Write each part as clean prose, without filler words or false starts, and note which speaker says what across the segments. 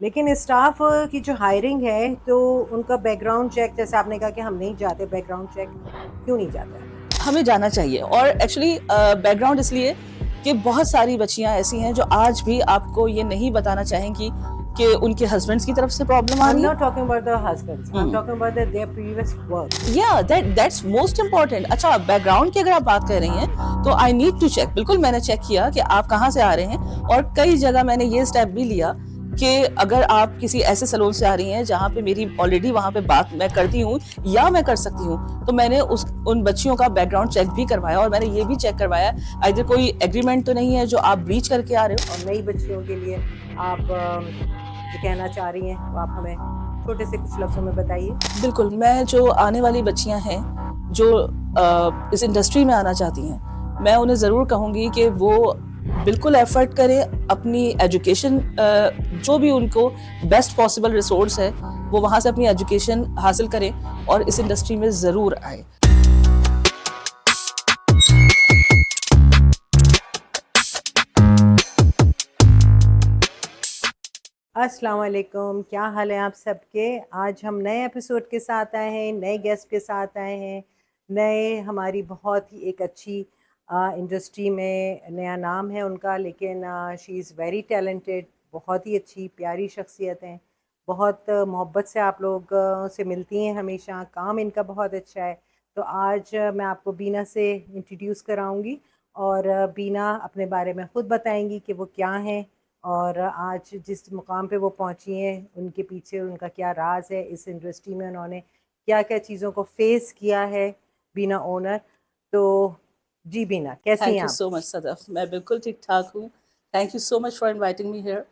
Speaker 1: लेकिन स्टाफ की जो हायरिंग है तो उनका बैकग्राउंड चेक, जैसे आपने कहा कि हम नहीं जाते बैकग्राउंड चेक, क्यों नहीं जाते आप?
Speaker 2: हमें जाना चाहिए और एक्चुअली बैकग्राउंड इसलिए कि बहुत सारी बच्चियां ऐसी हैं जो आज भी आपको ये नहीं बताना चाहेंगी कि उनके हस्बैंड्स की तरफ से प्रॉब्लम आ
Speaker 1: आई एम
Speaker 2: रही
Speaker 1: नॉट
Speaker 2: है।
Speaker 1: Talking about the husbands, I am talking about their previous work.
Speaker 2: या दैट्स मोस्ट इम्पोर्टेंट। अच्छा, बैकग्राउंड की अगर आप बात कर रही हैं तो आई नीड टू चेक। बिल्कुल मैंने चेक किया कि आप कहाँ से आ रहे हैं, और कई जगह मैंने ये स्टेप भी लिया कि अगर आप किसी ऐसे सैलून से आ रही हैं जहाँ पे मेरी ऑलरेडी वहाँ पे बात मैं करती हूँ या मैं कर सकती हूँ, तो मैंने उन बच्चियों का बैकग्राउंड चेक भी करवाया और मैंने ये भी चेक करवाया इधर कोई एग्रीमेंट तो नहीं है जो आप ब्रीच करके आ रहे हो।
Speaker 1: और नई बच्चियों के लिए आप जो कहना चाह रही हैं वो आप हमें छोटे से कुछ लफ्ज़ों में बताइए।
Speaker 2: बिल्कुल, मैं जो आने वाली बच्चियां हैं जो इस इंडस्ट्री में आना चाहती हैं, मैं उन्हें ज़रूर कहूँगी कि वो बिल्कुल एफर्ट करें अपनी एजुकेशन, जो भी उनको बेस्ट पॉसिबल रिसोर्स है वो वहाँ से अपनी एजुकेशन हासिल करें और इस इंडस्ट्री में ज़रूर आए।
Speaker 1: अस्सलाम वालेकुम, क्या हाल है आप सबके? आज हम नए एपिसोड के साथ आए हैं, नए गेस्ट के साथ आए हैं, नए हमारी बहुत ही एक अच्छी इंडस्ट्री में नया नाम है उनका, लेकिन शी इज़ वेरी टैलेंटेड, बहुत ही अच्छी प्यारी शख्सियत हैं, बहुत मोहब्बत से आप लोग से मिलती हैं हमेशा, काम इनका बहुत अच्छा है। तो आज मैं आपको बीना से इंट्रोड्यूस कराऊंगी और बीना अपने बारे में ख़ुद बताएंगी कि वो क्या हैं और आज जिस मुकाम पे वो पहुंची हैं उनके पीछे उनका क्या राज है, इस इंडस्ट्री में उन्होंने क्या क्या चीज़ों को फेस किया है बीना ओनर। तो जी बीना, कैसी हैं
Speaker 2: थैंक यू
Speaker 1: आप?
Speaker 2: सो मच सदफ, मैं बिल्कुल ठीक ठाक हूँ। Thank you so much for inviting me here.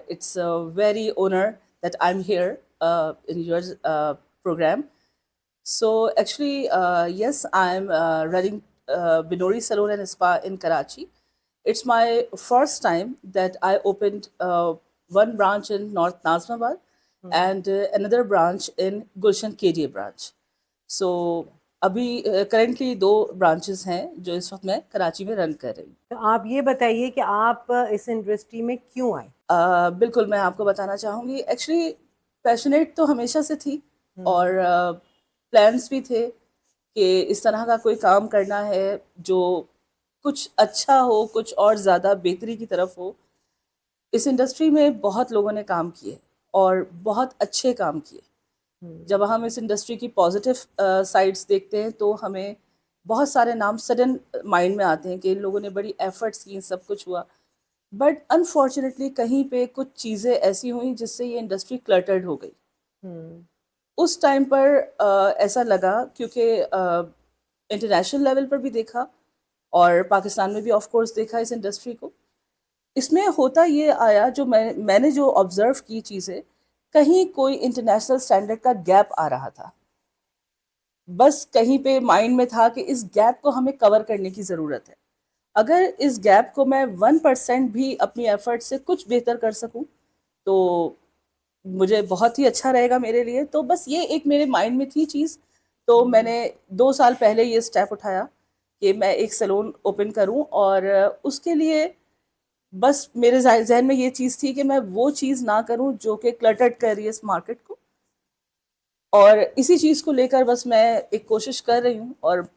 Speaker 2: It's a very honor that I'm here in your program. So actually, yes, I'm running Binori Salon and Spa in Karachi. It's my first time that I opened one branch in North Nazimabad and another branch in Gulshan KDA branch. So अभी currently दो branches हैं जो इस वक्त मैं कराची में run कर रही हूँ।
Speaker 1: तो आप ये बताइए कि आप इस इंडस्ट्री में क्यों आए?
Speaker 2: बिल्कुल मैं आपको बताना चाहूँगी। एक्चुअली पैशनेट तो हमेशा से थी
Speaker 1: हम्म।
Speaker 2: और प्लान्स भी थे कि इस तरह का कोई काम करना है जो कुछ अच्छा हो, कुछ और ज़्यादा बेहतरी की तरफ हो। इस इंडस्ट्री में बहुत लोगों ने काम किए और बहुत अच्छे काम किए।
Speaker 1: हम्म।
Speaker 2: जब हम इस इंडस्ट्री की पॉजिटिव साइड्स देखते हैं तो हमें बहुत सारे नाम सडन माइंड में आते हैं कि इन लोगों ने बड़ी एफर्ट्स की, सब कुछ हुआ। बट अनफॉर्चुनेटली कहीं पे कुछ चीज़ें ऐसी हुई जिससे ये इंडस्ट्री क्लटर्ड हो गई।
Speaker 1: हम्म।
Speaker 2: उस टाइम पर ऐसा लगा क्योंकि इंटरनेशनल लेवल पर भी देखा और पाकिस्तान में भी ऑफ कोर्स देखा इस इंडस्ट्री को। इसमें होता ये आया, जो मैंने जो ऑब्जर्व की चीज़ें, कहीं कोई इंटरनेशनल स्टैंडर्ड का गैप आ रहा था। बस कहीं पे माइंड में था कि इस गैप को हमें कवर करने की ज़रूरत है। अगर इस गैप को मैं 1% भी अपनी एफर्ट से कुछ बेहतर कर सकूं तो मुझे बहुत ही अच्छा रहेगा मेरे लिए। तो बस ये एक मेरे माइंड में थी चीज़। तो मैंने 2 साल पहले ये स्टेप उठाया कि मैं एक सैलून ओपन करूं, और उसके लिए बस मेरे जहन में ये चीज़ थी कि मैं वो चीज़ ना करूं जो कि क्लटर्ड कर रही है इस मार्केट को। और इसी चीज़ को लेकर बस मैं एक कोशिश कर रही हूँ और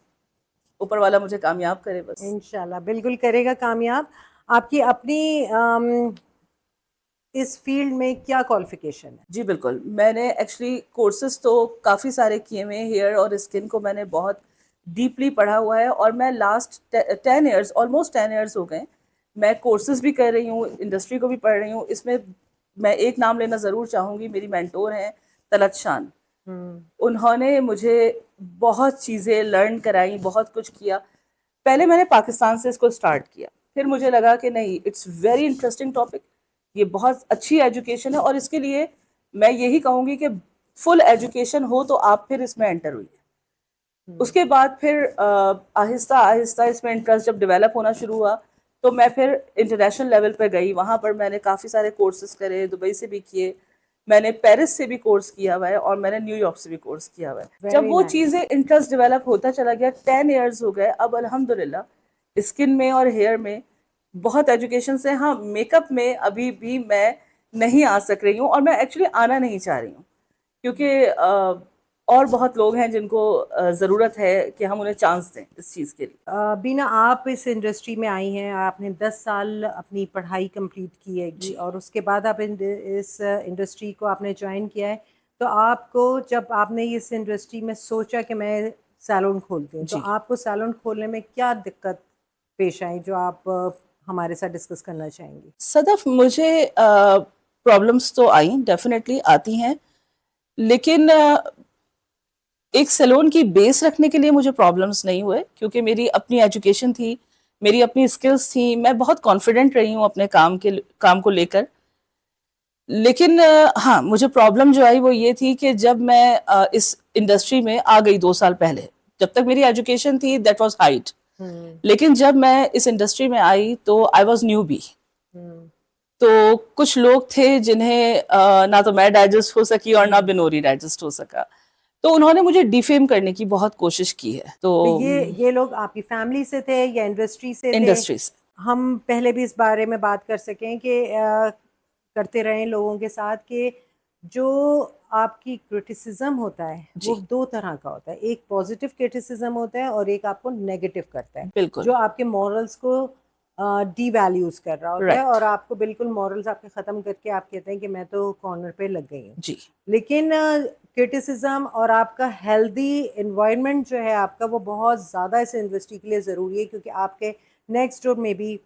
Speaker 2: ऊपर वाला मुझे कामयाब करे बस।
Speaker 1: इंशाल्लाह बिल्कुल करेगा कामयाब। आपकी अपनी इस फील्ड में क्या क्वालिफिकेशन है?
Speaker 2: जी बिल्कुल, मैंने एक्चुअली कोर्सेज़ तो काफ़ी सारे किए हुए हैं। हेयर और स्किन को मैंने बहुत डीपली पढ़ा हुआ है और मैं लास्ट 10 इयर्स, ऑलमोस्ट 10 इयर्स हो गए, मैं कोर्सेज़ भी कर रही हूँ, इंडस्ट्री को भी पढ़ रही हूँ। इसमें मैं एक नाम लेना ज़रूर चाहूँगी, मेरी मेंटोर हैं तलत शान।
Speaker 1: हम्म।
Speaker 2: उन्होंने मुझे बहुत चीज़ें लर्न कराई, बहुत कुछ किया। पहले मैंने पाकिस्तान से इसको स्टार्ट किया, फिर मुझे लगा कि नहीं, इट्स वेरी इंटरेस्टिंग टॉपिक, ये बहुत अच्छी एजुकेशन है और इसके लिए मैं यही कहूँगी कि फुल एजुकेशन हो तो आप फिर इसमें एंटर हुई। उसके बाद फिर आहिस्ता आहिस्ता इसमें इंटरेस्ट जब डेवलप होना शुरू हुआ तो मैं फिर इंटरनेशनल लेवल पर गई। वहाँ पर मैंने काफ़ी सारे कोर्सेज करे, दुबई से भी किए, मैंने पेरिस से भी कोर्स किया हुआ है और मैंने न्यूयॉर्क से भी कोर्स किया हुआ है। जब
Speaker 1: वेरी
Speaker 2: वो
Speaker 1: नाइस।
Speaker 2: चीज़ें इंटरेस्ट डेवलप होता चला गया, 10 इयर्स हो गए अब अल्हम्दुलिल्लाह स्किन में और हेयर में बहुत एजुकेशन से। हाँ, मेकअप में अभी भी मैं नहीं आ सक रही हूँ, और मैं एक्चुअली आना नहीं चाह रही हूँ, क्योंकि और बहुत लोग हैं जिनको ज़रूरत है कि हम उन्हें चांस दें इस चीज़ के लिए।
Speaker 1: बीना, आप इस इंडस्ट्री में आई हैं, आपने 10 साल अपनी पढ़ाई कंप्लीट की हैगी
Speaker 2: जी
Speaker 1: और उसके बाद आप इस इंडस्ट्री को आपने ज्वाइन किया है। तो आपको, जब आपने इस इंडस्ट्री में सोचा कि मैं सैलून खोलती हूँ, तो
Speaker 2: जी
Speaker 1: आपको सैलून खोलने में क्या दिक्कत पेश आई जो आप हमारे साथ डिस्कस करना चाहेंगी?
Speaker 2: सदफ, मुझे प्रॉब्लम्स तो आई, डेफिनेटली आती हैं, लेकिन एक सैलून की बेस रखने के लिए मुझे प्रॉब्लम्स नहीं हुए, क्योंकि मेरी अपनी एजुकेशन थी, मेरी अपनी स्किल्स थी, मैं बहुत कॉन्फिडेंट रही हूँ अपने काम को लेकर। लेकिन हाँ, मुझे प्रॉब्लम जो आई वो ये थी कि जब मैं इस इंडस्ट्री में आ गई 2 साल पहले, जब तक मेरी एजुकेशन थी दैट वाज हाइट,
Speaker 1: हम्म।
Speaker 2: लेकिन जब मैं इस इंडस्ट्री में आई तो आई वाज न्यू बी।
Speaker 1: हम्म।
Speaker 2: तो कुछ लोग थे जिन्हें ना तो मैं डाइजेस्ट हो सकी और ना बिनोरी डाइजेस्ट हो सका, तो उन्होंने मुझे डिफेम करने की बहुत कोशिश की है। तो
Speaker 1: तो ये लोग आपकी फैमिली से थे या इंडस्ट्री से थे?
Speaker 2: इंडस्ट्री से।
Speaker 1: हम पहले भी इस बारे में बात कर सकें कि करते रहें लोगों के साथ कि जो आपकी क्रिटिसिज्म होता है वो
Speaker 2: जी
Speaker 1: 2 तरह का होता है। एक पॉजिटिव क्रिटिसिज्म होता है और एक आपको नेगेटिव करता है,
Speaker 2: बिल्कुल।
Speaker 1: जो आपके मॉरल्स को डीवैल्यूज कर रहा होता है
Speaker 2: राइट।
Speaker 1: और आपको बिल्कुल मॉरल्स आपके ख़त्म करके आप कहते हैं कि मैं तो कॉर्नर पे लग गई हूँ।
Speaker 2: जी
Speaker 1: लेकिन क्रिटिसिज्म और आपका हेल्दी एनवायरनमेंट जो है आपका, वो बहुत ज़्यादा इस इंडस्ट्री के लिए ज़रूरी है, क्योंकि आपके नेक्स्ट डोर में भी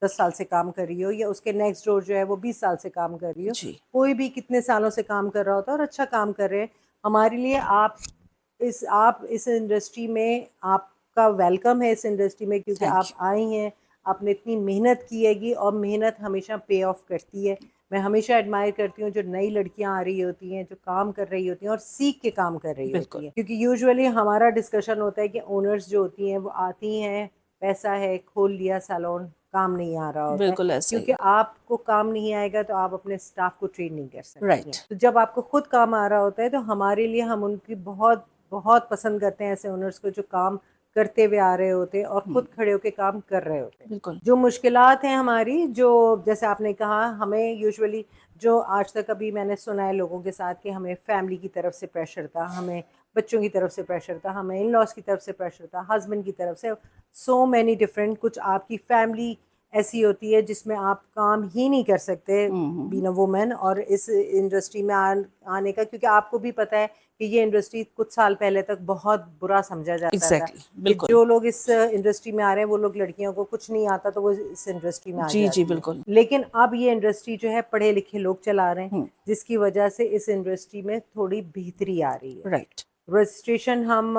Speaker 1: 10 साल से काम कर रही हो या उसके नेक्स्ट डोर जो है वो 20 साल से काम कर रही हो,
Speaker 2: जी
Speaker 1: कोई भी कितने सालों से काम कर रहा होता है और अच्छा काम कर रहे हैं। हमारे लिए आप इस इंडस्ट्री में, आपका वेलकम है इस इंडस्ट्री में, क्योंकि
Speaker 2: थैंक
Speaker 1: आप
Speaker 2: यू।
Speaker 1: आई हैं, आपने इतनी मेहनत की हैगी और मेहनत हमेशा पे ऑफ करती है। मैं हमेशा एडमायर करती हूँ जो नई लड़कियां आ रही होती हैं, जो काम कर रही होती हैं और सीख के काम कर रही होती
Speaker 2: बिल्कुल
Speaker 1: हैं, क्योंकि यूजुअली हमारा डिस्कशन होता है कि ओनर्स जो होती हैं वो आती हैं, पैसा है, खोल लिया सैलून, काम नहीं आ रहा होता है।
Speaker 2: बिल्कुल ऐसा ही
Speaker 1: क्योंकि
Speaker 2: है।
Speaker 1: आपको काम नहीं आएगा तो आप अपने स्टाफ को ट्रेन नहीं कर सकती हैं।
Speaker 2: राइट।
Speaker 1: तो जब आपको खुद काम आ रहा होता है तो हमारे लिए, हम उनकी बहुत बहुत पसंद करते हैं ऐसे ओनर्स को जो काम करते हुए आ रहे होते हैं और खुद खड़े होकर काम कर रहे होते हैं।
Speaker 2: बिल्कुल।
Speaker 1: जो मुश्किलात हैं हमारी, जो जैसे आपने कहा, हमें यूजुअली, जो आज तक अभी मैंने सुना है लोगों के साथ, कि हमें फैमिली की तरफ से प्रेशर था, हमें बच्चों की तरफ से प्रेशर था, हमें इन लॉज की तरफ से प्रेशर था, हस्बैंड की तरफ से, सो मैनी डिफरेंट। कुछ आपकी फैमिली ऐसी होती है जिसमें आप काम ही नहीं कर सकते बीइंग अ वुमन, और इस इंडस्ट्री में आने का, क्योंकि आपको भी पता है कि ये इंडस्ट्री कुछ साल पहले तक बहुत बुरा समझा जाता था,
Speaker 2: एग्जैक्टली
Speaker 1: कि
Speaker 2: बिल्कुल।
Speaker 1: जो लोग इस इंडस्ट्री में आ रहे हैं वो लोग, लड़कियों को कुछ नहीं आता तो वो इस इंडस्ट्री में आ
Speaker 2: जी जी
Speaker 1: जाती है।
Speaker 2: बिल्कुल।
Speaker 1: लेकिन अब ये इंडस्ट्री जो है पढ़े लिखे लोग चला रहे हैं,
Speaker 2: हम्म।
Speaker 1: जिसकी वजह से इस इंडस्ट्री में थोड़ी बेहतरी आ रही है।
Speaker 2: राइट।
Speaker 1: रजिस्ट्रेशन, हम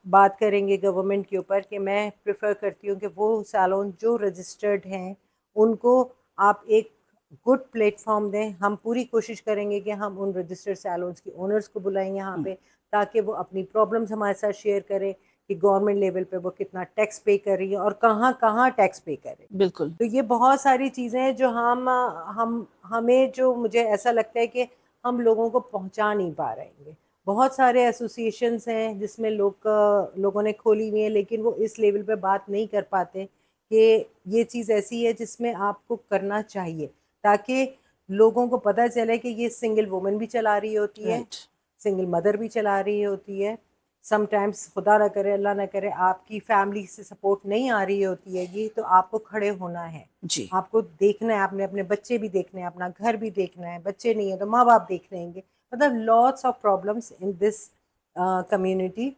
Speaker 1: बात करेंगे गवर्नमेंट के ऊपर, कि मैं प्रेफर करती हूँ कि वो सैलून जो रजिस्टर्ड हैं उनको आप एक गुड प्लेटफॉर्म दें। हम पूरी कोशिश करेंगे कि हम उन रजिस्टर्ड सैलून्स की ओनर्स को बुलाएं यहाँ पे, ताकि वो अपनी प्रॉब्लम्स हमारे साथ शेयर करें कि गवर्नमेंट लेवल पे वो कितना टैक्स पे कर रही है और कहाँ कहाँ टैक्स पे कर रही है।
Speaker 2: बिल्कुल।
Speaker 1: तो ये बहुत सारी चीज़ें हैं जो हम हमें, जो मुझे ऐसा लगता है कि हम लोगों को पहुंचा नहीं पा रहे हैं। बहुत सारे एसोसिएशंस हैं जिसमें लोगों ने खोली हुई है, लेकिन वो इस लेवल पे बात नहीं कर पाते कि ये चीज़ ऐसी है जिसमें आपको करना चाहिए, ताकि लोगों को पता चले कि ये सिंगल वुमन भी चला रही होती है,
Speaker 2: राइट।
Speaker 1: सिंगल मदर भी चला रही होती है। समटाइम्स, खुदा ना करे, अल्लाह ना करे, आपकी फैमिली से सपोर्ट नहीं आ रही होती है, ये तो आपको खड़े होना है,
Speaker 2: जी
Speaker 1: आपको देखना है, आपने अपने बच्चे भी देखने हैं, अपना घर भी देखना है, बच्चे नहीं है तो माँ बाप देख लेंगे, मतलब lots of problems in this community.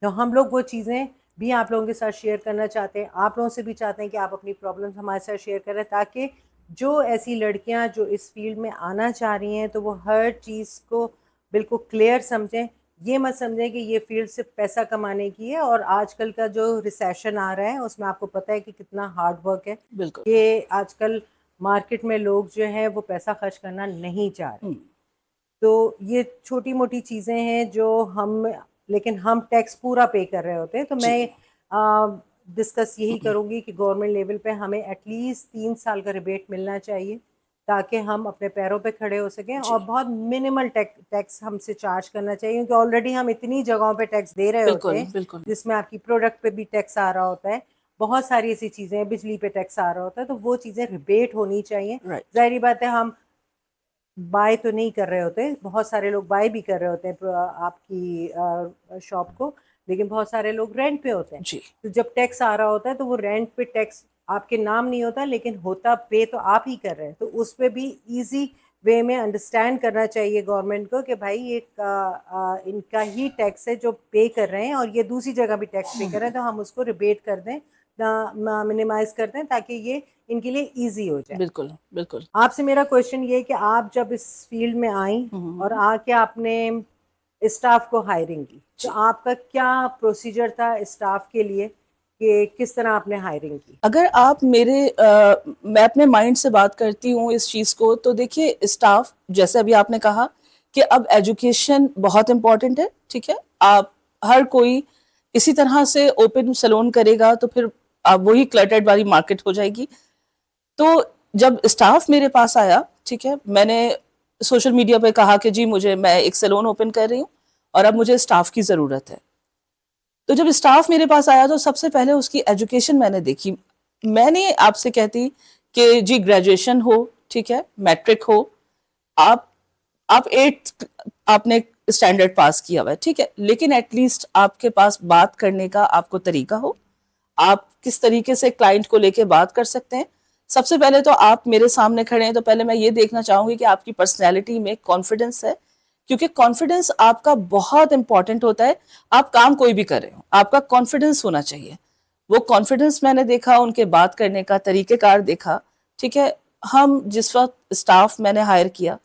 Speaker 1: तो हम लोग वो चीज़ें भी आप लोगों के साथ शेयर करना चाहते हैं, आप लोगों से भी चाहते हैं कि आप अपनी प्रॉब्लम्स हमारे साथ शेयर करें, ताकि जो ऐसी लड़कियां जो इस फील्ड में आना चाह रही हैं तो वो हर चीज़ को बिल्कुल क्लियर समझें। ये मत समझें कि ये फील्ड सिर्फ पैसा कमाने की है, और आजकल का जो रिसेशन आ रहा है उसमें आपको पता है कि कितना हार्ड वर्क है,
Speaker 2: बिल्कुल।
Speaker 1: कि आजकल मार्केट में लोग जो है वो पैसा खर्च करना नहीं चाह रहे।
Speaker 2: हम्म।
Speaker 1: तो ये छोटी मोटी चीज़ें हैं जो हम, लेकिन हम टैक्स पूरा पे कर रहे होते हैं। तो
Speaker 2: जी
Speaker 1: मैं डिस्कस यही करूँगी कि गवर्नमेंट लेवल पे हमें एटलीस्ट 3 साल का रिबेट मिलना चाहिए, ताकि हम अपने पैरों पे खड़े हो सकें,
Speaker 2: जी
Speaker 1: और बहुत मिनिमल टैक्स हमसे चार्ज करना चाहिए, क्योंकि ऑलरेडी हम इतनी जगहों पे टैक्स दे रहे होते
Speaker 2: बिल्कुल
Speaker 1: हैं,
Speaker 2: बिल्कुल।
Speaker 1: जिसमें आपकी प्रोडक्ट पे भी टैक्स आ रहा होता है, बहुत सारी ऐसी चीज़ें हैं, बिजली पे टैक्स आ रहा होता है, तो वो चीज़ें रिबेट होनी चाहिए।
Speaker 2: राइट।
Speaker 1: जाहिर बात है, हम बाय तो नहीं कर रहे होते, बहुत सारे लोग बाय भी कर रहे होते हैं आपकी शॉप को, लेकिन बहुत सारे लोग रेंट पे होते हैं।
Speaker 2: जी
Speaker 1: तो जब टैक्स आ रहा होता है तो वो रेंट पे टैक्स आपके नाम नहीं होता, लेकिन होता पे तो आप ही कर रहे हैं। तो उस पे भी इजी वे में अंडरस्टैंड करना चाहिए गवर्नमेंट को कि भाई ये इनका ही टैक्स है जो पे कर रहे हैं, और ये दूसरी जगह भी टैक्स पे कर रहे हैं, तो हम उसको रिबेट कर दें, मिनिमाइज कर दें, ताकि ये इनके लिए इजी हो जाए।
Speaker 2: बिल्कुल बिल्कुल।
Speaker 1: आपसे मेरा क्वेश्चन ये है कि आप जब इस फील्ड में आई और आके आपने स्टाफ को हायरिंग की, तो
Speaker 2: जी
Speaker 1: आपका क्या प्रोसीजर था स्टाफ के लिए, कि किस तरह आपने हायरिंग की?
Speaker 2: अगर आप मैं अपने माइंड से बात करती हूँ इस चीज़ को, तो देखिए स्टाफ, जैसे अभी आपने कहा कि अब एजुकेशन बहुत इम्पोर्टेंट है, ठीक है। आप हर कोई इसी तरह से ओपन सैलून करेगा तो फिर आप वही क्लटर्ड वाली मार्केट हो जाएगी। तो जब स्टाफ मेरे पास आया, ठीक है, मैंने सोशल मीडिया पे कहा कि जी मैं एक सैलून ओपन कर रही हूँ और अब मुझे स्टाफ की ज़रूरत है। तो जब स्टाफ मेरे पास आया तो सबसे पहले उसकी एजुकेशन मैंने देखी। मैंने आपसे कहती कि जी ग्रेजुएशन हो, ठीक है, मैट्रिक हो, आप आप 8th आपने स्टैंडर्ड पास किया हुआ है, ठीक है, लेकिन एटलीस्ट आपके पास बात करने का आपको तरीका हो, आप किस तरीके से क्लाइंट को लेके बात कर सकते हैं। सबसे पहले तो आप मेरे सामने खड़े हैं तो पहले मैं ये देखना चाहूंगी कि आपकी पर्सनैलिटी में कॉन्फिडेंस है, क्योंकि कॉन्फिडेंस आपका बहुत इंपॉर्टेंट होता है। आप काम कोई भी कर रहे हो, आपका कॉन्फिडेंस होना चाहिए। वो कॉन्फिडेंस मैंने देखा, उनके बात करने का तरीकेकार देखा, ठीक है। हम जिस वक्त स्टाफ मैंने हायर किया,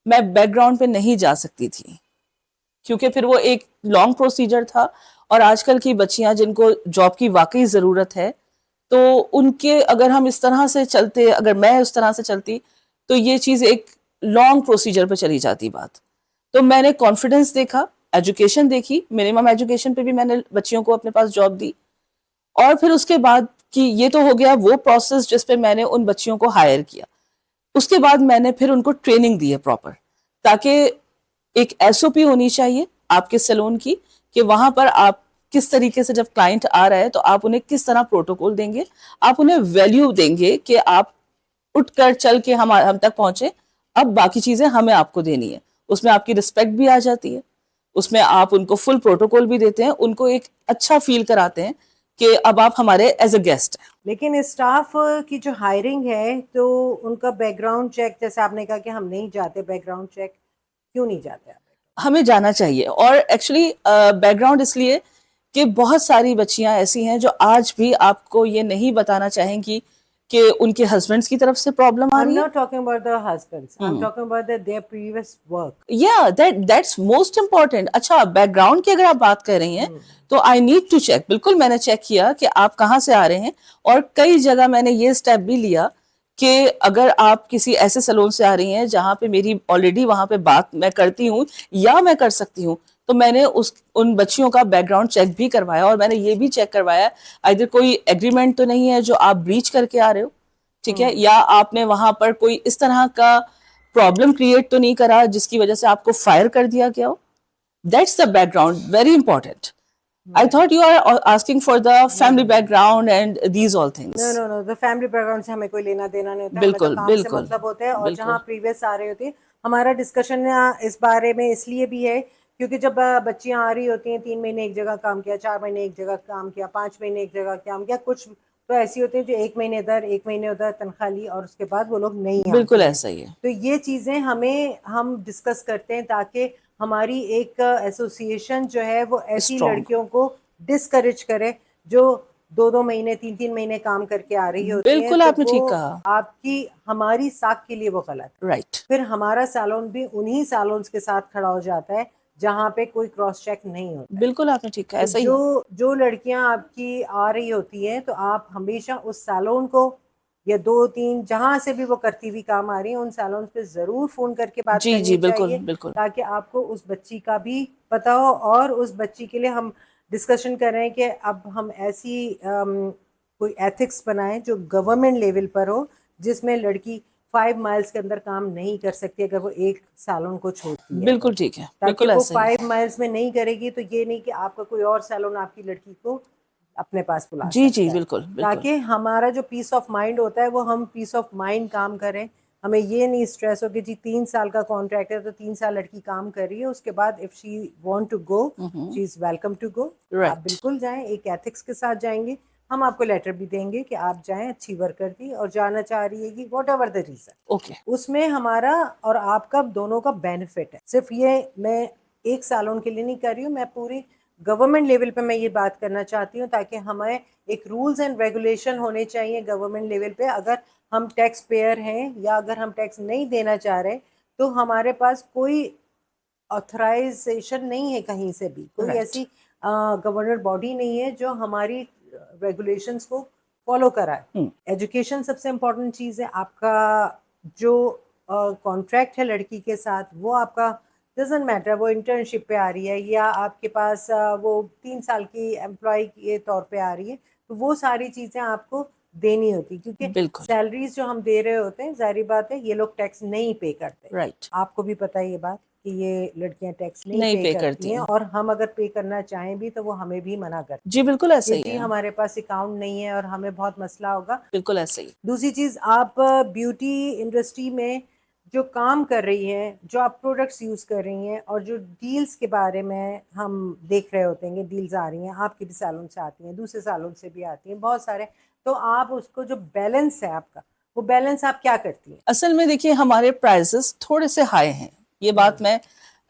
Speaker 2: मैं बैकग्राउंड पे नहीं जा सकती थी, क्योंकि फिर वो एक लॉन्ग प्रोसीजर था। और आजकल की बच्चियां जिनको जॉब की वाकई ज़रूरत है, तो उनके अगर हम इस तरह से चलते, अगर मैं उस तरह से चलती, तो ये चीज़ एक लॉन्ग प्रोसीजर पे चली जाती बात। तो मैंने कॉन्फिडेंस देखा, एजुकेशन देखी, मिनिमम एजुकेशन पे भी मैंने बच्चियों को अपने पास जॉब दी। और फिर उसके बाद कि ये तो हो गया वो प्रोसेस जिस पे मैंने उन बच्चियों को हायर किया। उसके बाद मैंने फिर उनको ट्रेनिंग दी है प्रॉपर, ताकि एक एसओपी होनी चाहिए आपके सैलून की, कि वहां पर आप किस तरीके से जब क्लाइंट आ रहा है तो आप उन्हें किस तरह प्रोटोकॉल देंगे, आप उन्हें वैल्यू देंगे कि आप उठकर चल के हम तक पहुंचे, अब बाकी चीजें हमें आपको देनी है। उसमें आपकी रिस्पेक्ट भी आ जाती है, उसमें आप उनको फुल प्रोटोकॉल भी देते हैं, उनको एक अच्छा फील कराते हैं कि अब आप हमारे एज अ गेस्ट हैं।
Speaker 1: लेकिन स्टाफ की जो हायरिंग है, तो उनका बैकग्राउंड चेक, जैसे आपने कहा कि हम नहीं जाते बैकग्राउंड चेक, क्यों नहीं जाते आप?
Speaker 2: हमें जाना चाहिए, और एक्चुअली बैकग्राउंड इसलिए कि बहुत सारी बच्चियां ऐसी हैं जो आज भी आपको ये नहीं बताना चाहेंगी कि उनके हस्बैंड्स की तरफ से प्रॉब्लम आ
Speaker 1: I'm
Speaker 2: रही है।
Speaker 1: not talking about the husbands. I'm talking about their previous work.
Speaker 2: या दैट्स मोस्ट इम्पॉर्टेंट। अच्छा, बैकग्राउंड की अगर आप बात कर रही हैं तो आई नीड टू चेक। बिल्कुल मैंने चेक किया कि आप कहाँ से आ रहे हैं, और कई जगह मैंने ये स्टेप भी लिया कि अगर आप किसी ऐसे सैलून से आ रही हैं जहाँ पे मेरी ऑलरेडी वहां पे बात मैं करती हूँ या मैं कर सकती हूँ, तो मैंने उन बच्चियों का बैकग्राउंड चेक भी करवाया। और मैंने ये भी चेक करवाया इधर कोई एग्रीमेंट तो नहीं है जो आप ब्रीच करके आ रहे हो, ठीक है, या आपने वहां पर कोई इस तरह का प्रॉब्लम क्रिएट तो नहीं करा जिसकी वजह से आपको फायर कर दिया गया हो। That's the background, very important. I thought you are asking for the family background and these all
Speaker 1: no
Speaker 2: things.
Speaker 1: No no, the family background से हमें कोई लेना देना नहीं होता है, हमें तो
Speaker 2: बिल्कुल
Speaker 1: काम से
Speaker 2: बिल्कुल
Speaker 1: मतलब होता है। और जहाँ
Speaker 2: बिल्कुल।
Speaker 1: प्रीवियस आ रही होती है, हमारा डिस्कशन इस बारे में इसलिए भी है क्योंकि जब बच्चियां आ रही होती हैं, 3 महीने एक जगह काम किया, 4 महीने एक जगह काम किया, 5 महीने एक जगह काम किया, कुछ तो ऐसी होती है जो 1 महीने इधर 1 महीने उधर तनख्वाह ली, और उसके बाद वो लोग नहीं
Speaker 2: बिल्कुल
Speaker 1: आती हैं।
Speaker 2: ऐसा ही है।
Speaker 1: तो ये चीज़ें हम डिस्कस करते हैं, ताकि हमारी एक एसोसिएशन जो है वो ऐसी
Speaker 2: स्ट्रॉन्ग।
Speaker 1: लड़कियों को डिस्करेज करे, जो 2-2 महीने 3-3 महीने काम करके आ रही होती हैं।
Speaker 2: बिल्कुल
Speaker 1: तो
Speaker 2: आपने
Speaker 1: वो
Speaker 2: ठीक कहा।
Speaker 1: आपकी हमारी साख के लिए वो गलत है।
Speaker 2: राइट।
Speaker 1: फिर हमारा सैलून भी उन्हीं सैलून्स के साथ खड़ा हो जाता है जहाँ पे कोई क्रॉस चेक नहीं होता है।
Speaker 2: बिल्कुल आपने ठीक कहा,
Speaker 1: तो
Speaker 2: ऐसा ही
Speaker 1: जो
Speaker 2: है।
Speaker 1: जो लड़कियां आपकी आ रही होती हैं, तो आप हमेशा उस सैलून को, या 2-3 जहां से भी वो करती हुई काम आ रही है, उन सैलून पे जरूर फोन करके बात
Speaker 2: जी जी
Speaker 1: करनी
Speaker 2: बिल्कुल
Speaker 1: चाहिए,
Speaker 2: बिल्कुल।
Speaker 1: ताकि आपको उस बच्ची का भी पता हो। और उस बच्ची के लिए हम डिस्कशन कर रहे हैं कि अब हम ऐसी कोई एथिक्स बनाएं जो गवर्नमेंट लेवल पर हो, जिसमें लड़की 5 माइल्स के अंदर काम नहीं कर सकती अगर वो एक सैलून को छोड़ती है तो।
Speaker 2: बिल्कुल ठीक है,
Speaker 1: ताकि
Speaker 2: बिल्कुल
Speaker 1: वो
Speaker 2: ऐसा ही है।
Speaker 1: 5 माइल्स में नहीं करेगी, तो ये नहीं कि आपका कोई और सैलून आपकी लड़की को अपने पास बुला
Speaker 2: जी जी
Speaker 1: सकता है।
Speaker 2: बिल्कुल बिल्कुल।
Speaker 1: ताकि हमारा जो पीस ऑफ माइंड होता है, वो हम पीस ऑफ माइंड काम करें, हमें ये नहीं स्ट्रेस हो कि जी 3 साल का कॉन्ट्रैक्ट है तो 3 साल लड़की काम कर रही है, उसके बाद if she want to go she is welcome to go. आप
Speaker 2: राइट।
Speaker 1: बिल्कुल जाएं, एक एथिक्स के साथ जाएंगे। हम आपको लेटर भी देंगे कि आप जाएं, अच्छी वर्कर थी और जाना चाह रही है कि what ever the reason,
Speaker 2: okay.
Speaker 1: उसमें हमारा और आपका दोनों का बेनिफिट है। सिर्फ ये मैं एक सालों के लिए नहीं कर रही हूँ, मैं पूरी गवर्नमेंट लेवल पे मैं ये बात करना चाहती हूँ, ताकि हमें एक रूल्स एंड रेगुलेशन होने चाहिए गवर्नमेंट लेवल पे। अगर हम टैक्स पेयर हैं या अगर हम टैक्स नहीं देना चाह रहे तो हमारे पास कोई ऑथराइजेशन नहीं है कहीं से भी, कोई
Speaker 2: राइट।
Speaker 1: ऐसी गवर्नर बॉडी नहीं है जो हमारी रेगुलेशंस को फॉलो कराए। एजुकेशन सबसे इम्पोर्टेंट चीज़ है। आपका जो कॉन्ट्रैक्ट है लड़की के साथ, वो आपका डजेंट मैटर, वो इंटर्नशिप पे आ रही है या आपके पास वो 3 साल की एम्प्लॉय के तौर पे आ रही है, तो वो सारी चीज़ें आपको देनी होती, क्योंकि
Speaker 2: बिल्कुल।
Speaker 1: सैलरीज जो हम दे रहे होते हैं, जाहिर बात है ये लोग टैक्स नहीं पे करते।
Speaker 2: राइट।
Speaker 1: आपको भी पता है ये बात कि ये लड़कियां टैक्स नहीं
Speaker 2: नहीं
Speaker 1: पे
Speaker 2: पे
Speaker 1: करती
Speaker 2: करती
Speaker 1: हैं,
Speaker 2: हैं।
Speaker 1: और हम अगर पे करना चाहें भी तो वो हमें भी मना करते
Speaker 2: जी बिल्कुल ऐसा
Speaker 1: हैं
Speaker 2: ही
Speaker 1: कि जी
Speaker 2: है।
Speaker 1: हमारे पास अकाउंट नहीं है और हमें बहुत मसला होगा।
Speaker 2: बिल्कुल ऐसा ही।
Speaker 1: दूसरी चीज़, आप ब्यूटी इंडस्ट्री में जो काम कर रही हैं, जो आप प्रोडक्ट्स यूज़ कर रही हैं और जो डील्स के बारे में हम देख रहे होते हैं, डील्स आ रही हैं, आपके भी सैलून से आती हैं, दूसरे सैलून से भी आती हैं, बहुत सारे, तो आप उसको जो बैलेंस है आपका, वो बैलेंस आप क्या करती हैं?
Speaker 2: असल में देखिए हमारे प्राइसेस थोड़े से हाई हैं, ये बात मैं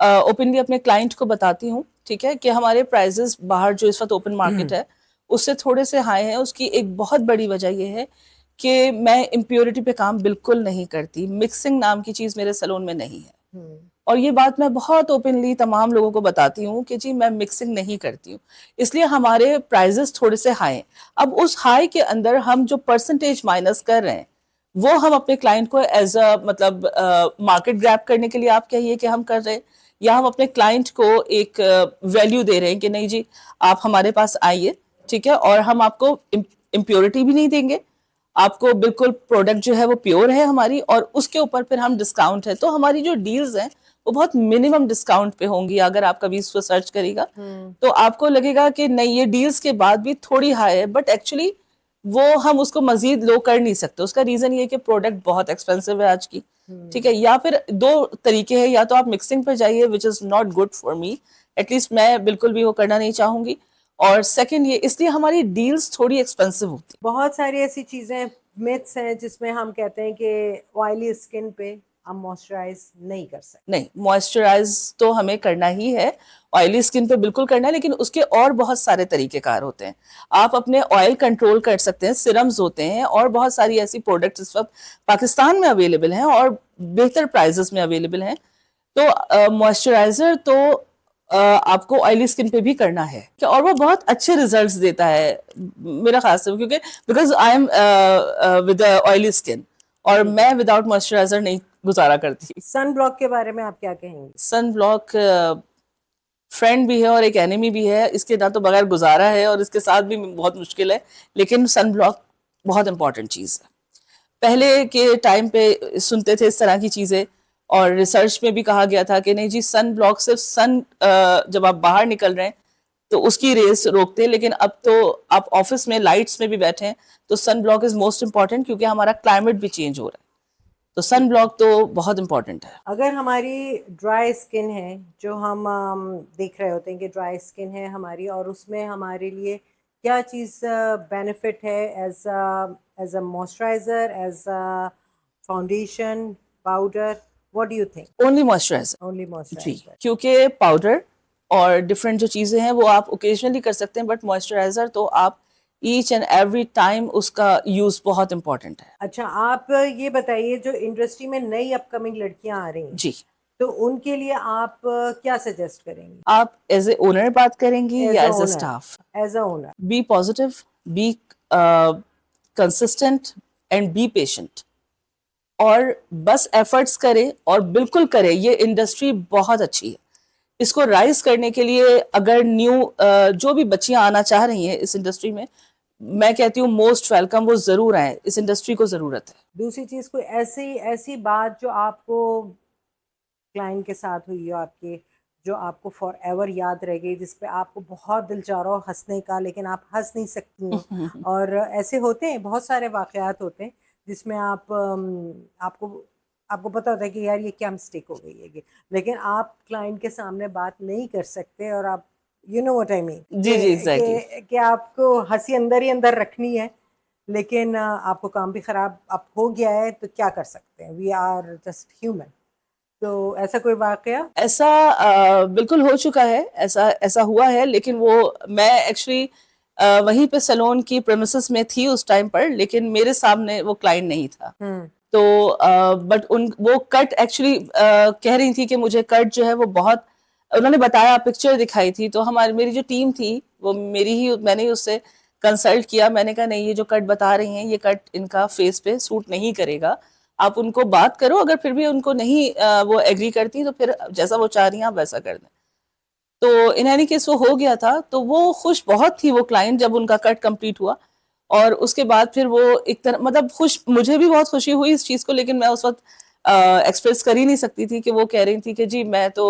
Speaker 2: ओपनली अपने क्लाइंट को बताती हूँ, ठीक है, कि हमारे प्राइसेस बाहर जो इस वक्त ओपन मार्केट है उससे थोड़े से हाई हैं। उसकी एक बहुत बड़ी वजह ये है कि मैं इम्प्योरिटी पे काम बिल्कुल नहीं करती, मिक्सिंग नाम की चीज़ मेरे सैलून में नहीं है। और ये बात मैं बहुत ओपनली तमाम लोगों को बताती हूँ कि जी मैं मिक्सिंग नहीं करती हूँ, इसलिए हमारे प्राइजेस थोड़े से हाई हैं। अब उस हाई के अंदर हम जो परसेंटेज माइनस कर रहे हैं वो हम अपने क्लाइंट को एज अ मतलब मार्केट ग्रैब करने के लिए आप कहिए कि हम कर रहे हैं, या हम अपने क्लाइंट को एक वैल्यू दे रहे हैं कि नहीं जी आप हमारे पास आइए, ठीक है, और हम आपको इम्प्योरिटी भी नहीं देंगे, आपको बिल्कुल प्रोडक्ट जो है वो प्योर है हमारी, और उसके ऊपर फिर हम डिस्काउंट है। तो हमारी जो डील्स हैं वो बहुत मिनिमम डिस्काउंट पे होंगी। अगर आप कभी इसको सर्च करिएगा तो आपको लगेगा कि नहीं ये डील्स के बाद भी थोड़ी हाई है, बट एक्चुअली वो हम उसको मजीद लो कर नहीं सकते। उसका रीजन ये है कि प्रोडक्ट बहुत एक्सपेंसिव है आज की, ठीक है। या फिर दो तरीके हैं, या तो आप मिक्सिंग पर जाइए which is not good for me, at least मैं बिल्कुल भी वो करना नहीं चाहूंगी, और सेकंड ये इसलिए हमारी डील्स थोड़ी एक्सपेंसिव होती
Speaker 1: बहुत सारी ऐसी चीज़ें, मिथ्स हैं जिसमें हम कहते हैं कि ऑयली स्किन पे हम मॉइस्चराइज नहीं कर सकते।
Speaker 2: नहीं, मॉइस्चराइज तो हमें करना ही है, ऑयली स्किन पे बिल्कुल करना है, लेकिन उसके और बहुत सारे तरीकेकार होते हैं। आप अपने ऑयल कंट्रोल कर सकते हैं, सिरम्स होते हैं और बहुत सारी ऐसी प्रोडक्ट्स इस वक्त पाकिस्तान में अवेलेबल हैं और बेहतर प्राइजेस में अवेलेबल हैं। तो मॉइस्चराइजर तो आपको ऑयली स्किन पे भी करना है, और वो बहुत अच्छे रिजल्ट्स देता है मेरा खास से, क्योंकि because I am with oily skin और मैं विदाउट मॉइस्चराइजर नहीं गुजारा करती।
Speaker 1: सन ब्लॉक के बारे में आप क्या कहेंगे?
Speaker 2: सन ब्लॉक फ्रेंड भी है और एक एनिमी भी है, इसके ना तो बगैर गुजारा है और इसके साथ भी बहुत मुश्किल है, लेकिन सन ब्लॉक बहुत इंपॉर्टेंट चीज़ है। पहले के टाइम पे सुनते थे इस तरह की चीज़ें, और रिसर्च में भी कहा गया था कि नहीं जी सन ब्लॉक सिर्फ सन जब आप बाहर निकल रहे हैं तो उसकी रेस रोकते हैं, लेकिन अब तो आप ऑफिस में लाइट्स में भी बैठे हैं तो sun block is most important, क्योंकि हमारा क्लाइमेट भी चेंज हो रहा है, तो सन ब्लॉक तो बहुत इंपॉर्टेंट है।
Speaker 1: अगर हमारी ड्राई स्किन है, जो हम देख रहे होते हैं कि ड्राई स्किन है हमारी, और उसमें हमारे लिए क्या चीज़ बेनिफिट है as a moisturiser, as a foundation, powder, what do you think?
Speaker 2: Only moisturiser.
Speaker 1: Only
Speaker 2: जी,
Speaker 1: मॉइस्चराइजर।
Speaker 2: क्योंकि पाउडर और डिफरेंट जो चीज़ें हैं वो आप ओकेजनली कर सकते हैं, बट मॉइस्चराइजर तो आप ईच एंड एवरी टाइम उसका यूज़ बहुत इंपॉर्टेंट है।
Speaker 1: अच्छा, आप ये बताइए, जो इंडस्ट्री में नई अपकमिंग लड़कियां आ रही हैं,
Speaker 2: जी,
Speaker 1: तो उनके लिए आप क्या सजेस्ट करेंगी?
Speaker 2: आप एज ए ओनर बात करेंगी
Speaker 1: एज
Speaker 2: या
Speaker 1: a
Speaker 2: as a
Speaker 1: owner,
Speaker 2: staff?
Speaker 1: As a owner.
Speaker 2: Be positive, be consistent and be patient, और बस एफर्ट्स करें और बिल्कुल करें। ये इंडस्ट्री बहुत अच्छी है, इसको राइज करने के लिए अगर न्यू जो भी बच्चियां आना चाह रही हैं इस इंडस्ट्री में, मैं कहती हूँ मोस्ट वेलकम, वो जरूर आए, इस इंडस्ट्री को जरूरत है।
Speaker 1: दूसरी चीज, कोई ऐसी ऐसी बात जो आपको क्लाइंट के साथ हुई हो आपके, जो आपको फॉर एवर याद रह गई, जिस पे आपको बहुत दिल चाह रहा हो हंसने का लेकिन आप हंस नहीं सकती हो, और ऐसे होते हैं बहुत सारे वाकयात होते हैं जिसमें आप आपको आपको पता होता है कि यार ये क्या मिस्टेक हो गई है ये, लेकिन आप क्लाइंट के सामने बात नहीं कर सकते, और आप you know what I mean
Speaker 2: जी जी एग्जैक्टली।
Speaker 1: कि आपको हंसी अंदर ही अंदर रखनी है, लेकिन आपको काम भी खराब अब हो गया है तो क्या कर सकते हैं, वी आर जस्ट ह्यूमन। तो ऐसा कोई वाकया?
Speaker 2: ऐसा बिल्कुल हो चुका है, ऐसा ऐसा हुआ है, लेकिन वो मैं एक्चुअली वहीं पे सैलून की प्रेमिसेस में थी उस टाइम पर, लेकिन मेरे सामने वो क्लाइंट नहीं था।
Speaker 1: हम्म।
Speaker 2: तो बट उन वो कट एक्चुअली कह रही थी कि मुझे कट जो है वो बहुत, उन्होंने बताया, पिक्चर दिखाई थी, तो हमारी मेरी जो टीम थी वो मेरी ही, मैंने ही उससे कंसल्ट किया। मैंने कहा नहीं, ये जो कट बता रही हैं ये कट इनका फेस पे सूट नहीं करेगा, आप उनको बात करो, अगर फिर भी उनको नहीं वो एग्री करती तो फिर जैसा वो चाह रही हैं आप वैसा कर दें। तो इन एनी केस वो हो गया था, तो वो खुश बहुत थी वो क्लाइंट जब उनका कट कंप्लीट हुआ। और उसके बाद फिर वो एक तरह मतलब खुश, मुझे भी बहुत खुशी हुई इस चीज़ को, लेकिन मैं उस वक्त एक्सप्रेस कर ही नहीं सकती थी कि वो कह रही थी कि जी मैं तो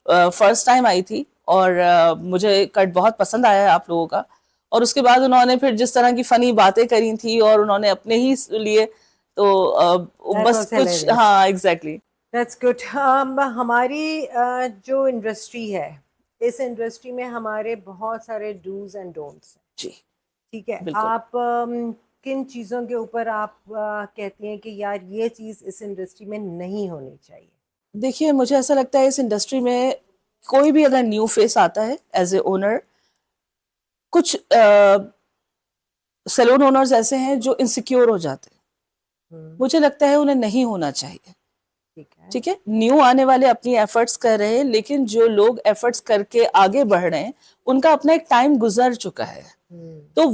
Speaker 2: फर्स्ट टाइम आई थी और मुझे कट बहुत पसंद आया है आप लोगों का। और उसके बाद उन्होंने फिर जिस तरह की फनी बातें करी थी और उन्होंने अपने ही लिए, तो
Speaker 1: दैट
Speaker 2: बस
Speaker 1: वाज
Speaker 2: कुछ,
Speaker 1: हिलेरियस।
Speaker 2: हाँ एग्जैक्टली।
Speaker 1: That's good. हमारी जो इंडस्ट्री है, इस इंडस्ट्री में हमारे बहुत सारे डूज एंड डोंट्स हैं।
Speaker 2: जी
Speaker 1: ठीक है,
Speaker 2: बिल्कुल।
Speaker 1: आप किन चीज़ों के ऊपर आप कहती हैं कि यार ये चीज़ इस इंडस्ट्री में नहीं होनी चाहिए?
Speaker 2: देखिए मुझे ऐसा लगता है इस इंडस्ट्री में कोई भी अगर न्यू फेस आता है एज ए ओनर, कुछ सैलून ओनर्स ऐसे हैं जो इनसिक्योर हो जाते हैं।
Speaker 1: हम्म।
Speaker 2: मुझे लगता है उन्हें नहीं होना चाहिए।
Speaker 1: ठीक है।
Speaker 2: ठीक है, न्यू आने वाले अपनी एफर्ट्स कर रहे हैं, लेकिन जो लोग एफर्ट्स करके आगे बढ़ रहे हैं उनका अपना एक टाइम गुजर चुका है,
Speaker 1: हम्म।
Speaker 2: तो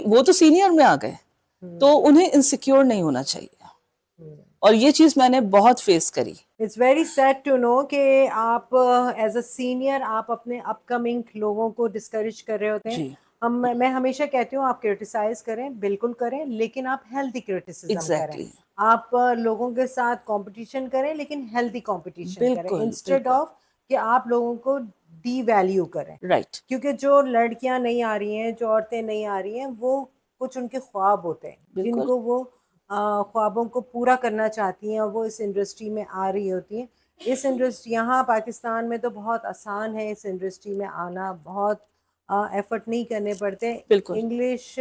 Speaker 2: वो तो सीनियर में आ गए, तो
Speaker 1: हम्म।
Speaker 2: उन्हें इनसिक्योर नहीं होना चाहिए।
Speaker 1: हम्म।
Speaker 2: और ये चीज मैंने बहुत फेस करी।
Speaker 1: It's very sad to know कि आप एज अ सीनियर आप अपने अपकमिंग लोगों को डिस्करेज कर रहे होते हैं।
Speaker 2: जी
Speaker 1: मैं हमेशा कहती हूँ आप क्रिटिसाइज करें, बिल्कुल करें, लेकिन आप हेल्दी क्रिटिसिज्म करें।
Speaker 2: Exactly exactly.
Speaker 1: आप लोगों के साथ कंपटीशन करें, लेकिन हेल्दी कंपटीशन करें,
Speaker 2: बिल्कुल
Speaker 1: इंस्टेड
Speaker 2: बिल्कुल।
Speaker 1: ऑफ कि आप लोगों को डी वैल्यू करें।
Speaker 2: राइट
Speaker 1: क्योंकि जो लड़कियां नहीं आ रही हैं, जो औरतें नहीं आ रही हैं, वो कुछ उनके ख्वाब होते हैं
Speaker 2: बिल्कुल।
Speaker 1: जिनको वो ख्वाबों को पूरा करना चाहती हैं, और वो इस इंडस्ट्री में आ रही होती हैं। इस इंडस्ट्री यहाँ पाकिस्तान में तो बहुत आसान है इस इंडस्ट्री में आना, बहुत एफर्ट नहीं करने पड़ते।
Speaker 2: बिल्कुल
Speaker 1: इंग्लिश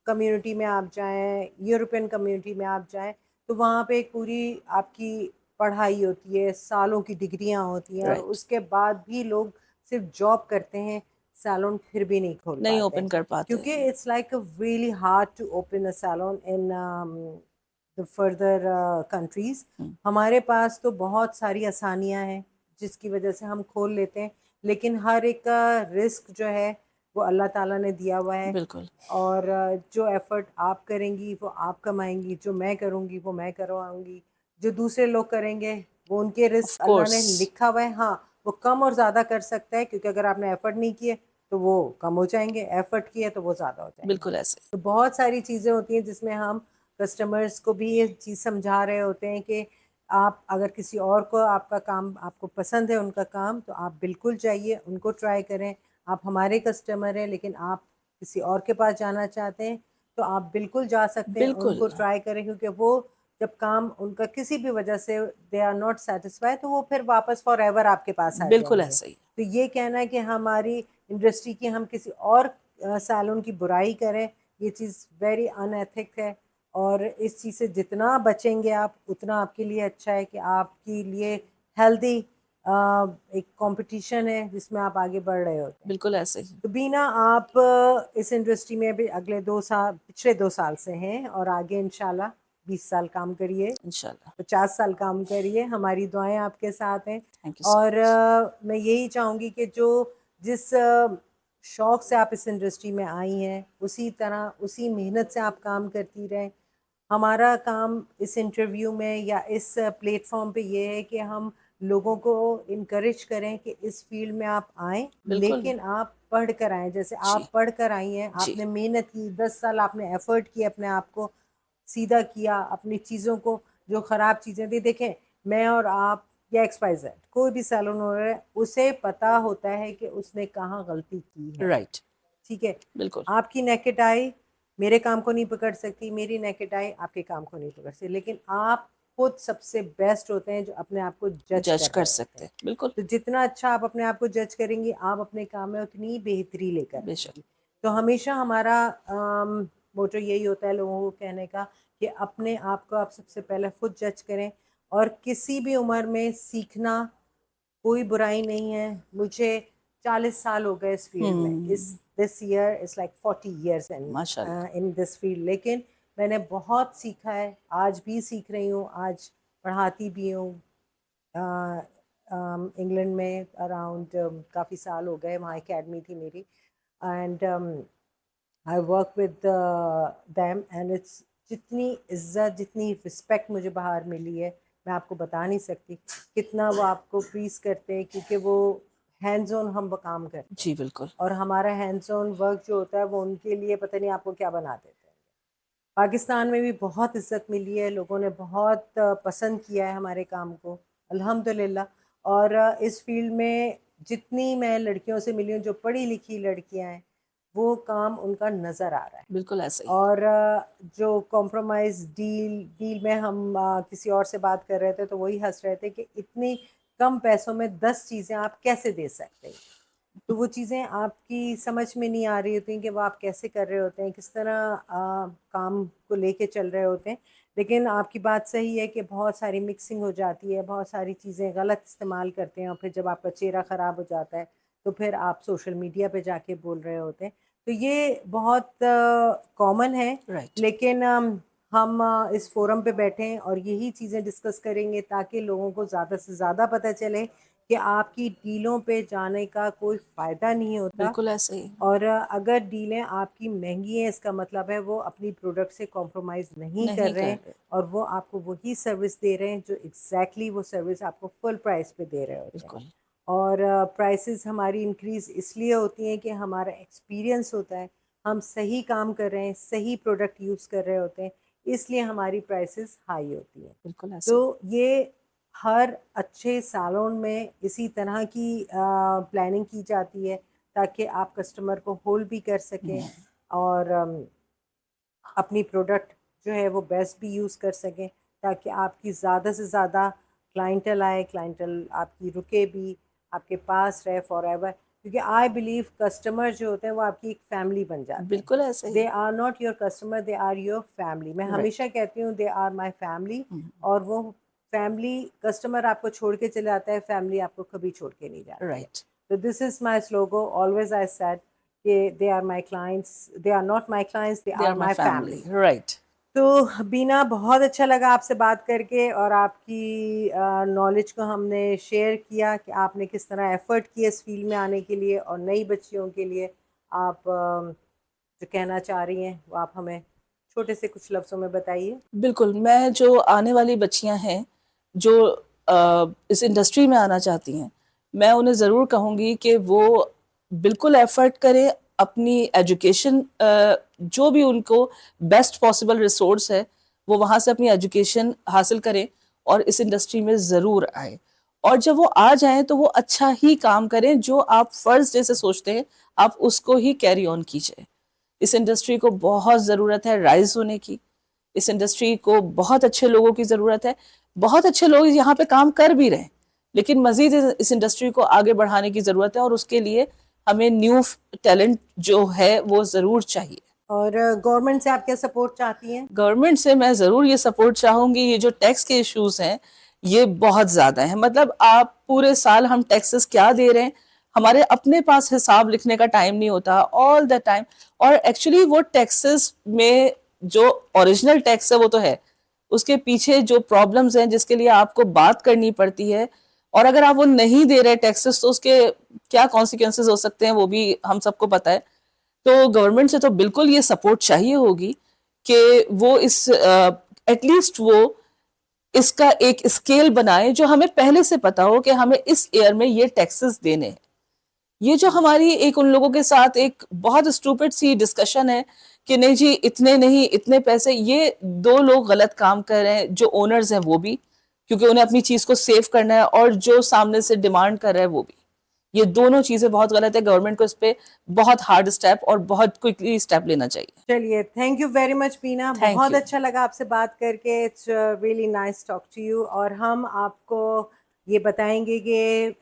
Speaker 1: कम्युनिटी में आप जाएं, यूरोपियन कम्युनिटी में आप जाएं, तो वहाँ पे एक पूरी आपकी पढ़ाई होती है, सालों की डिग्रियां होती हैं, और
Speaker 2: राइट।
Speaker 1: उसके बाद भी लोग सिर्फ जॉब करते हैं, सैलून फिर भी नहीं खोल
Speaker 2: नहीं
Speaker 1: पाते
Speaker 2: ओपन
Speaker 1: हैं,
Speaker 2: कर पाते
Speaker 1: क्योंकि
Speaker 2: हैं।
Speaker 1: It's like really hard to open a salon in the further countries.
Speaker 2: Hmm,
Speaker 1: हमारे पास तो बहुत सारी आसानियां हैं जिसकी वजह से हम खोल लेते हैं, लेकिन हर एक का रिस्क जो है वो अल्लाह ताला ने दिया हुआ है।
Speaker 2: बिल्कुल।
Speaker 1: और जो एफर्ट आप करेंगी वो आप कमाएंगी, जो मैं करूंगी वो मैं करवाऊंगी, जो दूसरे लोग करेंगे वो उनके
Speaker 2: ऑफ
Speaker 1: रिस्क अल्लाह
Speaker 2: कोर्स।
Speaker 1: ने लिखा हुआ है। हाँ, वो कम और ज़्यादा कर सकता है, क्योंकि अगर आपने एफर्ट नहीं किए तो वो कम हो जाएंगे, एफर्ट किए तो वो ज़्यादा हो जाएंगे।
Speaker 2: बिल्कुल ऐसे।
Speaker 1: तो बहुत सारी चीज़ें होती हैं जिसमें हम कस्टमर्स को भी ये चीज़ समझा रहे होते हैं कि आप अगर किसी और को आपका काम आपको पसंद है उनका काम, तो आप बिल्कुल जाइए, उनको ट्राई करें। आप हमारे कस्टमर हैं, लेकिन आप किसी और के पास जाना चाहते हैं तो आप बिल्कुल जा सकते हैं,
Speaker 2: बिल्कुल
Speaker 1: उनको ट्राई करें, क्योंकि वो जब काम उनका किसी भी वजह से दे आर नॉट सेटिस्फाइड, तो वो फिर वापस फॉर एवर आपके पास आ
Speaker 2: बिल्कुल
Speaker 1: जाएंगे।
Speaker 2: ऐसे ही।
Speaker 1: तो ये कहना है कि हमारी इंडस्ट्री की हम किसी और सैलून की बुराई करें, ये चीज़ वेरी अनएथिक है। और इस चीज़ से जितना बचेंगे आप, उतना आपके लिए अच्छा है कि आपके लिए हेल्दी एक कंपटीशन है जिसमें आप आगे बढ़ रहे होते हैं।
Speaker 2: बिल्कुल ऐसे ही।
Speaker 1: तो बीना आप इस इंडस्ट्री में भी अगले 2 साल, पिछले 2 साल से हैं, और आगे इंशाल्लाह 20 साल काम करिए,
Speaker 2: इंशाल्लाह।
Speaker 1: 50 साल काम करिए, हमारी दुआएं आपके साथ हैं।
Speaker 2: थैंक यू सो
Speaker 1: और
Speaker 2: मच।
Speaker 1: मैं यही चाहूँगी कि जो जिस शौक से आप इस इंडस्ट्री में आई हैं, उसी तरह उसी मेहनत से आप काम करती रहें। हमारा काम इस इंटरव्यू में या इस प्लेटफॉर्म पे ये है कि हम लोगों को इनकरेज करें कि इस फील्ड में आप आएं,
Speaker 2: बिल्कुल।
Speaker 1: लेकिन आप पढ़ कर आएँ। जैसे
Speaker 2: जी
Speaker 1: आप पढ़ कर आई हैं,
Speaker 2: जी।
Speaker 1: आपने मेहनत की, 10 साल आपने एफर्ट किया, अपने आप को सीधा किया, अपनी चीज़ों को, जो ख़राब चीज़ें थी, देखें मैं और आप या XYZ कोई भी सैलून ओनर है, उसे पता होता है कि उसने कहाँ गलती की है।
Speaker 2: राइट।
Speaker 1: ठीक है,
Speaker 2: बिल्कुल।
Speaker 1: आपकी नेकेड आई मेरे काम को नहीं पकड़ सकती, मेरी नेकेड आई आपके काम को नहीं पकड़ सकती, लेकिन आप खुद सबसे बेस्ट होते हैं जो अपने आप को जज
Speaker 2: जज
Speaker 1: कर
Speaker 2: कर
Speaker 1: रहे
Speaker 2: सकते
Speaker 1: होते हैं।
Speaker 2: हैं, बिल्कुल,
Speaker 1: तो जितना अच्छा आप अपने आप को जज करेंगी, आप अपने काम में उतनी ही बेहतरी लेकर
Speaker 2: बेशक।
Speaker 1: आएंगी। तो हमेशा हमारा मोटो यही होता है लोगों को कहने का कि अपने आप को आप सबसे पहले खुद जज करें, और किसी भी उम्र में सीखना कोई बुराई नहीं है। मुझे 40 साल हो गए इस फील्ड में, इस this year is like 40 years
Speaker 2: माशाल्लाह।
Speaker 1: इन दिस फील्ड, लेकिन मैंने बहुत सीखा है, आज भी सीख रही हूँ, आज पढ़ाती भी हूँ। इंग्लैंड में अराउंड काफ़ी साल हो गए, वहाँ एकेडमी थी मेरी, and I work with them, and it's जितनी इज्जत, जितनी रिस्पेक्ट मुझे बाहर मिली है, मैं आपको बता नहीं सकती कितना वो आपको प्लीज करते हैं, क्योंकि वो हैंड्स ऑन हम वो काम करते हैं,
Speaker 2: जी, बिल्कुल।
Speaker 1: और हमारा हैंड्स ऑन वर्क जो होता है वो उनके लिए पता नहीं आपको क्या बना देते हैं। पाकिस्तान में भी बहुत इज्जत मिली है, लोगों ने बहुत पसंद किया है हमारे काम को, अल्हम्दुलिल्लाह। और इस फील्ड में जितनी मैं लड़कियों से मिली हूँ जो पढ़ी लिखी लड़कियां हैं, वो काम उनका नज़र आ रहा है।
Speaker 2: बिल्कुल ऐसे ही।
Speaker 1: और जो कॉम्प्रोमाइज़ डील में हम किसी और से बात कर रहे थे तो वही हंस रहे थे कि इतनी कम पैसों में 10 चीज़ें आप कैसे दे सकते हैं। तो वो चीज़ें आपकी समझ में नहीं आ रही होती हैं कि वो आप कैसे कर रहे होते हैं, किस तरह काम को लेके चल रहे होते हैं। लेकिन आपकी बात सही है कि बहुत सारी मिक्सिंग हो जाती है, बहुत सारी चीज़ें गलत इस्तेमाल करते हैं, और फिर जब आपका चेहरा ख़राब हो जाता है तो फिर आप सोशल मीडिया पे जाके बोल रहे होते हैं। तो ये बहुत कॉमन है,
Speaker 2: राइट।
Speaker 1: लेकिन हम इस फोरम पे बैठे हैं और यही चीज़ें डिस्कस करेंगे ताकि लोगों को ज़्यादा से ज़्यादा पता चले कि आपकी डीलों पे जाने का कोई फ़ायदा नहीं होता।
Speaker 2: बिल्कुल ऐसे ही।
Speaker 1: और अगर डीलें आपकी महंगी हैं, इसका मतलब है वो अपनी प्रोडक्ट से कॉम्प्रोमाइज़ नहीं कर
Speaker 2: नहीं
Speaker 1: रहे
Speaker 2: कर
Speaker 1: हैं,
Speaker 2: रहे।
Speaker 1: और वो आपको वही सर्विस दे रहे हैं जो एग्जैक्टली वो सर्विस आपको फुल प्राइस पे दे रहे होते हैं।
Speaker 2: बिल्कुल।
Speaker 1: और प्राइसेस हमारी इंक्रीज़ इसलिए होती हैं कि हमारा एक्सपीरियंस होता है, हम सही काम कर रहे हैं, सही प्रोडक्ट यूज़ कर रहे होते हैं, इसलिए हमारी प्राइसेस हाई होती हैं।
Speaker 2: बिल्कुल ऐसे ही।
Speaker 1: तो ये हर अच्छे सैलून में इसी तरह की प्लानिंग की जाती है ताकि आप कस्टमर को होल्ड भी कर सकें, और अपनी प्रोडक्ट जो है वो बेस्ट भी यूज़ कर सकें, ताकि आपकी ज़्यादा से ज़्यादा क्लाइंटल आए, क्लाइंटल आपकी रुके भी, आपके पास रहे फॉर एवर। क्योंकि आई बिलीव कस्टमर जो होते हैं वो आपकी एक फैमिली बन जाते हैं।
Speaker 2: बिल्कुल ऐसे
Speaker 1: दे
Speaker 2: ही।
Speaker 1: Are not your customer, they are your family. मैं
Speaker 2: राइट।
Speaker 1: हमेशा कहती हूँ दे आर माई फैमिली। और वो फैमिली, कस्टमर आपको छोड़ के चले जाता है, फैमिली आपको कभी छोड़ के नहीं जाती है।
Speaker 2: राइट।
Speaker 1: तो this is my slogan, always I said कि they are my clients, they are not my clients, they
Speaker 2: they
Speaker 1: are
Speaker 2: are my
Speaker 1: my
Speaker 2: family,
Speaker 1: family.
Speaker 2: Right.
Speaker 1: तो बीना, बहुत अच्छा लगा आपसे बात करके, और आपकी नॉलेज को हमने शेयर किया कि आपने किस तरह एफर्ट किए इस फील्ड में आने के लिए, और नई बच्चियों के लिए आप जो कहना चाह रही हैं वो आप हमें छोटे से कुछ लफ्ज़ों में बताइए।
Speaker 2: बिल्कुल, मैं जो आने वाली बच्चियाँ हैं, जो इस इंडस्ट्री में आना चाहती हैं, मैं उन्हें ज़रूर कहूँगी कि वो बिल्कुल एफ़र्ट करें, अपनी एजुकेशन जो भी उनको बेस्ट पॉसिबल रिसोर्स है, वो वहाँ से अपनी एजुकेशन हासिल करें और इस इंडस्ट्री में ज़रूर आएँ। और जब वो आ जाएँ, तो वो अच्छा ही काम करें, जो आप फ़र्ज़ जैसे सोचते हैं, आप उसको ही कैरी ऑन कीजिए। इस इंडस्ट्री को बहुत ज़रूरत है राइज़ होने की। इस इंडस्ट्री को बहुत अच्छे लोगों की ज़रूरत है। बहुत अच्छे लोग यहाँ पे काम कर भी रहे हैं, लेकिन मज़ीद इस इंडस्ट्री को आगे बढ़ाने की ज़रूरत है और उसके लिए हमें न्यू टैलेंट जो है वो ज़रूर चाहिए।
Speaker 1: और गवर्नमेंट से आप क्या सपोर्ट चाहती हैं?
Speaker 2: गवर्नमेंट से मैं ज़रूर ये सपोर्ट चाहूँगी, ये जो टैक्स के इश्यूज़ हैं, ये बहुत ज़्यादा हैं। मतलब आप पूरे साल हम टैक्सेस क्या दे रहे हैं, हमारे अपने पास हिसाब लिखने का टाइम नहीं होता ऑल द टाइम। और एक्चुअली वो टैक्सेस में जो ओरिजिनल टैक्स है वो तो है, उसके पीछे जो प्रॉब्लम्स हैं जिसके लिए आपको बात करनी पड़ती है, और अगर आप वो नहीं दे रहे टैक्सेस तो उसके क्या कॉन्सिक्वेंसेस हो सकते हैं वो भी हम सबको पता है। तो गवर्नमेंट से तो बिल्कुल ये सपोर्ट चाहिए होगी कि वो इस एटलीस्ट वो इसका एक स्केल बनाए जो हमें पहले से पता हो कि हमें इस ईयर में ये टैक्सेस देने हैं। ये जो हमारी एक उन लोगों के साथ एक बहुत स्टूपिड सी डिस्कशन है कि नहीं जी इतने नहीं इतने पैसे, ये दो लोग गलत काम कर रहे हैं, जो ओनर्स हैं वो भी, क्योंकि उन्हें अपनी चीज को सेव करना है, और जो सामने से डिमांड कर रहा है वो भी। ये दोनों चीज़ें बहुत गलत है। गवर्नमेंट को इस पे बहुत हार्ड स्टेप और बहुत क्विकली स्टेप लेना चाहिए।
Speaker 1: चलिए, thank you very much Beena,
Speaker 2: thank
Speaker 1: बहुत
Speaker 2: यू।
Speaker 1: अच्छा लगा आपसे बात करके। It's really nice talk to you. और हम आपको ये बताएंगे कि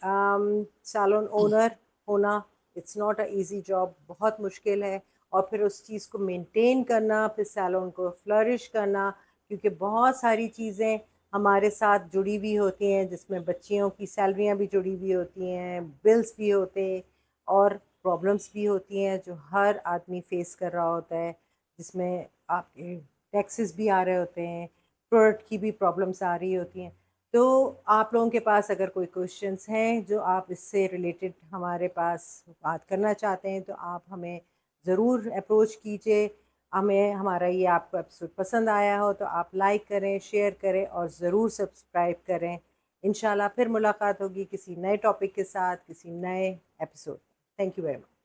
Speaker 1: सैलून ओनर होना it's not a easy job, बहुत मुश्किल है। और फिर उस चीज़ को मेंटेन करना, फिर सैलून को फ्लरिश करना, क्योंकि बहुत सारी चीज़ें हमारे साथ जुड़ी हुई होती हैं, जिसमें बच्चियों की सैलरियाँ भी जुड़ी हुई होती हैं, बिल्स भी होते हैं, और प्रॉब्लम्स भी होती हैं जो हर आदमी फेस कर रहा होता है, जिसमें आपके टैक्सेस भी आ रहे होते हैं, प्रोडक्ट की भी प्रॉब्लम्स आ रही होती हैं। तो आप लोगों के पास अगर कोई क्वेश्चंस हैं जो आप इससे रिलेटेड हमारे पास बात करना चाहते हैं, तो आप हमें ज़रूर अप्रोच कीजिए। हमें हमारा ये आपको एपिसोड पसंद आया हो तो आप लाइक करें, शेयर करें और ज़रूर सब्सक्राइब करें। इंशाल्लाह फिर मुलाकात होगी किसी नए टॉपिक के साथ, किसी नए episode. Thank you very much.